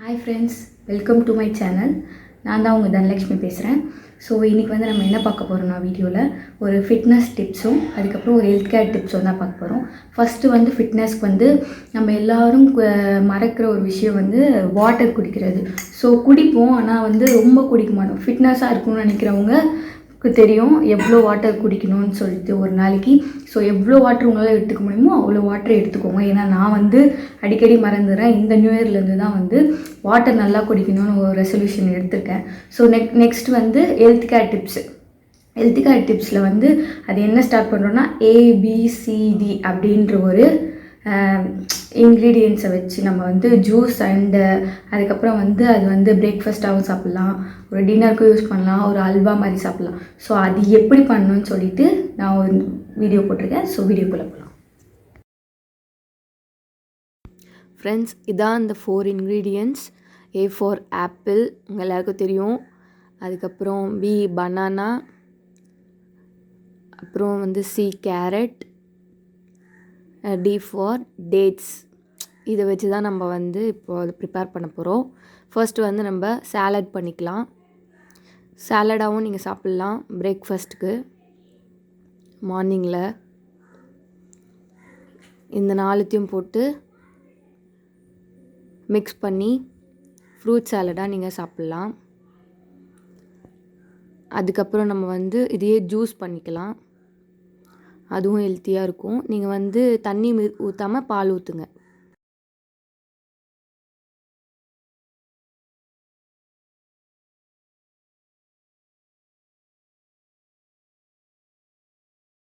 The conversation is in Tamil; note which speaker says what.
Speaker 1: Hi friends, welcome to my channel. நான் தான் உங்கள் தனலக்ஷ்மி பேசுகிறேன். ஸோ இன்றைக்கி வந்து நம்ம என்ன பார்க்க போகிறோம்னா, வீடியோவில் ஒரு ஃபிட்னஸ் டிப்ஸும் அதுக்கப்புறம் ஒரு ஹெல்த் கேர் டிப்ஸும் தான் பார்க்க போகிறோம். ஃபஸ்ட்டு வந்து ஃபிட்னஸ்க்கு வந்து நம்ம எல்லோரும் மறக்கிற ஒரு விஷயம் வந்து வாட்டர் குடிக்கிறது. ஸோ குடிப்போம், ஆனால் வந்து ரொம்ப குடிக்க மாட்டோம். ஃபிட்னஸாக இருக்கணும்னு நினைக்கிறவங்க தெரியும் எவ்வளோ வாட்டர் குடிக்கணும்னு சொல்லிட்டு ஒரு நாளைக்கு. ஸோ எவ்வளோ வாட்டர் உங்களால் எடுத்துக்க முடியுமோ அவ்வளோ வாட்டர் எடுத்துக்கோங்க. ஏன்னா நான் வந்து அடிக்கடி மறந்துடுறேன். இந்த நியூ இயர்லேருந்து தான் வந்து வாட்டர் நல்லா குடிக்கணும்னு ஒரு ரெசல்யூஷன் எடுத்திருக்கேன். ஸோ நெக்ஸ்ட் வந்து health care tips. Health care டிப்ஸில் வந்து அது என்ன ஸ்டார்ட் பண்ணுறோன்னா, ஏபிசிடி அப்படின்ற ஒரு இன்க்ரீடியன்ஸை வச்சு நம்ம வந்து ஜூஸ் அண்டு அதுக்கப்புறம் வந்து அது வந்து பிரேக்ஃபாஸ்ட்டாகவும் சாப்பிட்லாம், ஒரு டின்னருக்கும் யூஸ் பண்ணலாம், ஒரு அல்வா மாதிரி சாப்பிட்லாம். ஸோ அது எப்படி பண்ணணும்னு சொல்லிட்டு நான் ஒரு வீடியோ போட்டிருக்கேன். ஸோ வீடியோக்குள்ளே போகலாம்.
Speaker 2: ஃப்ரெண்ட்ஸ், இதான் இந்த 4 இன்க்ரீடியன்ட்ஸ். A ஃபார் ஆப்பிள், உங்கள் எல்லாருக்கும் தெரியும். அதுக்கப்புறம் B பனானா, அப்புறம் வந்து C carrot, D for dates. இதை வச்சு தான் நம்ம வந்து இப்போ அதை ப்ரிப்பேர் பண்ண போகிறோம். ஃபர்ஸ்ட்டு வந்து நம்ம சாலட் பண்ணிக்கலாம். சாலடாகவும் நீங்கள் சாப்பிட்லாம் பிரேக்ஃபாஸ்ட்டுக்கு மார்னிங்கில். இந்த 4த்தையும் போட்டு மிக்ஸ் பண்ணி ஃப்ரூட் சாலடாக நீங்கள் சாப்பிட்லாம். அதுக்கப்புறம் நம்ம வந்து இதையே ஜூஸ் பண்ணிக்கலாம், அதுவும் ஹெல்த்தியாக இருக்கும். நீங்கள் வந்து தண்ணி ஊற்றாமல் பால் ஊற்றுங்க.